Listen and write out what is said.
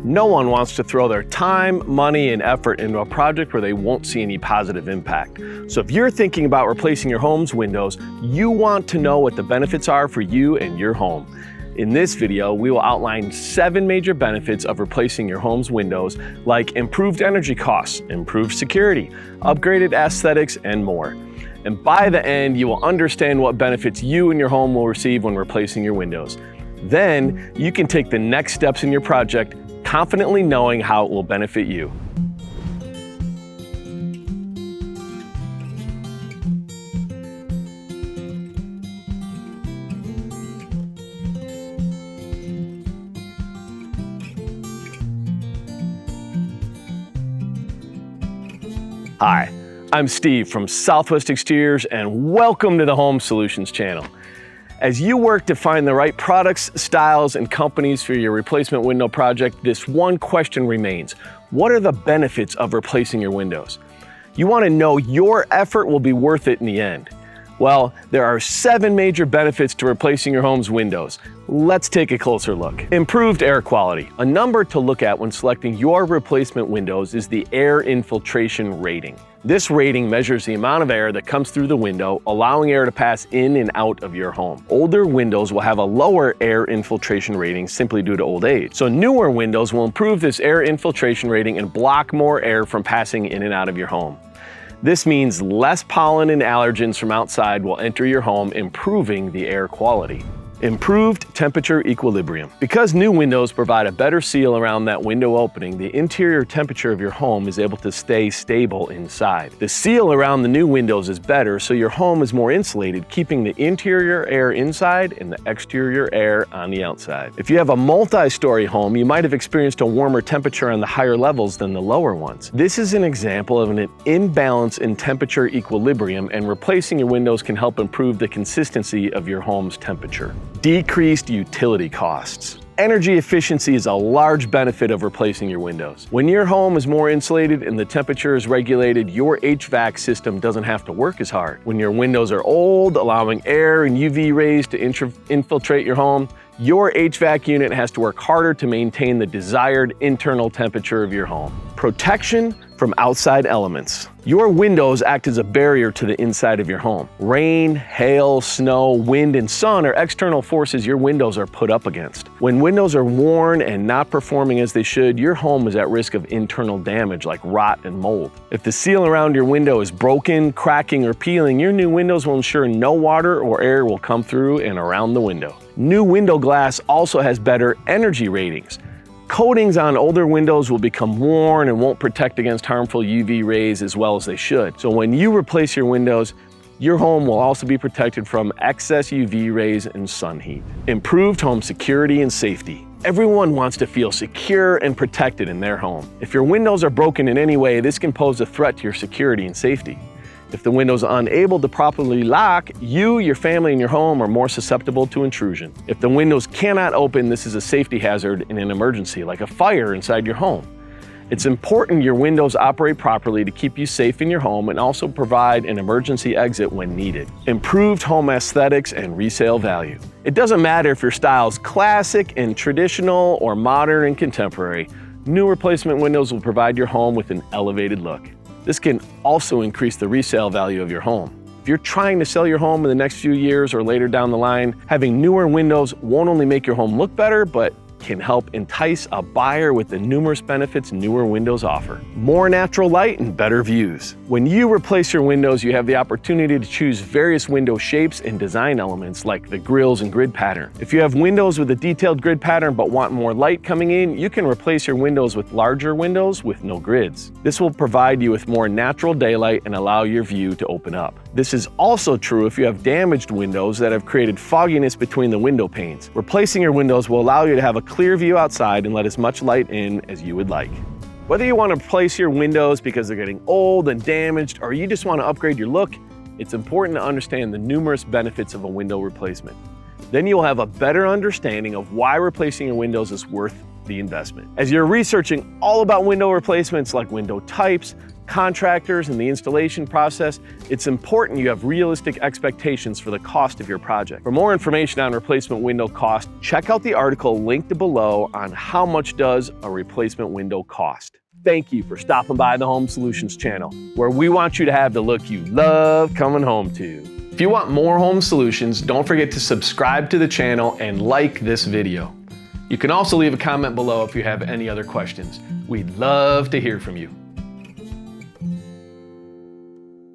No one wants to throw their time, money, and effort into a project where they won't see any positive impact. So if you're thinking about replacing your home's windows, you want to know what the benefits are for you and your home. In this video, we will outline 7 major benefits of replacing your home's windows, like improved energy costs, improved security, upgraded aesthetics, and more. And by the end, you will understand what benefits you and your home will receive when replacing your windows. Then, you can take the next steps in your project, confidently knowing how it will benefit you. Hi, I'm Steve from Southwest Exteriors, and welcome to the Home Solutions channel. As you work to find the right products, styles, and companies for your replacement window project, this one question remains: what are the benefits of replacing your windows? You want to know your effort will be worth it in the end. Well, there are 7 major benefits to replacing your home's windows. Let's take a closer look. Improved air quality. A number to look at when selecting your replacement windows is the air infiltration rating. This rating measures the amount of air that comes through the window, allowing air to pass in and out of your home. Older windows will have a lower air infiltration rating simply due to old age. So newer windows will improve this air infiltration rating and block more air from passing in and out of your home. This means less pollen and allergens from outside will enter your home, improving the air quality. Improved temperature equilibrium. Because new windows provide a better seal around that window opening, the interior temperature of your home is able to stay stable inside. The seal around the new windows is better, so your home is more insulated, keeping the interior air inside and the exterior air on the outside. If you have a multi-story home, you might have experienced a warmer temperature on the higher levels than the lower ones. This is an example of an imbalance in temperature equilibrium, and replacing your windows can help improve the consistency of your home's temperature. Decreased utility costs. Energy efficiency is a large benefit of replacing your windows. When your home is more insulated and the temperature is regulated, your HVAC system doesn't have to work as hard. When your windows are old, allowing air and UV rays to infiltrate your home, your HVAC unit has to work harder to maintain the desired internal temperature of your home. Protection from outside elements. Your windows act as a barrier to the inside of your home. Rain, hail, snow, wind, and sun are external forces your windows are put up against. When windows are worn and not performing as they should, your home is at risk of internal damage like rot and mold. If the seal around your window is broken, cracking, or peeling, your new windows will ensure no water or air will come through and around the window. New window glass also has better energy ratings. Coatings on older windows will become worn and won't protect against harmful UV rays as well as they should. So when you replace your windows, your home will also be protected from excess UV rays and sun heat. Improved home security and safety. Everyone wants to feel secure and protected in their home. If your windows are broken in any way, this can pose a threat to your security and safety. If the windows are unable to properly lock, you, your family, and your home are more susceptible to intrusion. If the windows cannot open, this is a safety hazard in an emergency, like a fire inside your home. It's important your windows operate properly to keep you safe in your home and also provide an emergency exit when needed. Improved home aesthetics and resale value. It doesn't matter if your style is classic and traditional or modern and contemporary, new replacement windows will provide your home with an elevated look. This can also increase the resale value of your home. If you're trying to sell your home in the next few years or later down the line, having newer windows won't only make your home look better, but can help entice a buyer with the numerous benefits newer windows offer. More natural light and better views. When you replace your windows, you have the opportunity to choose various window shapes and design elements like the grills and grid pattern. If you have windows with a detailed grid pattern but want more light coming in, you can replace your windows with larger windows with no grids. This will provide you with more natural daylight and allow your view to open up. This is also true if you have damaged windows that have created fogginess between the window panes. Replacing your windows will allow you to have a clear view outside and let as much light in as you would like. Whether you want to replace your windows because they're getting old and damaged, or you just want to upgrade your look, it's important to understand the numerous benefits of a window replacement. Then you'll have a better understanding of why replacing your windows is worth the investment. As you're researching all about window replacements like window types, contractors, and the installation process, it's important you have realistic expectations for the cost of your project. For more information on replacement window cost, check out the article linked below on how much does a replacement window cost. Thank you for stopping by the Home Solutions channel, where we want you to have the look you love coming home to. If you want more home solutions, don't forget to subscribe to the channel and like this video. You can also leave a comment below if you have any other questions. We'd love to hear from you.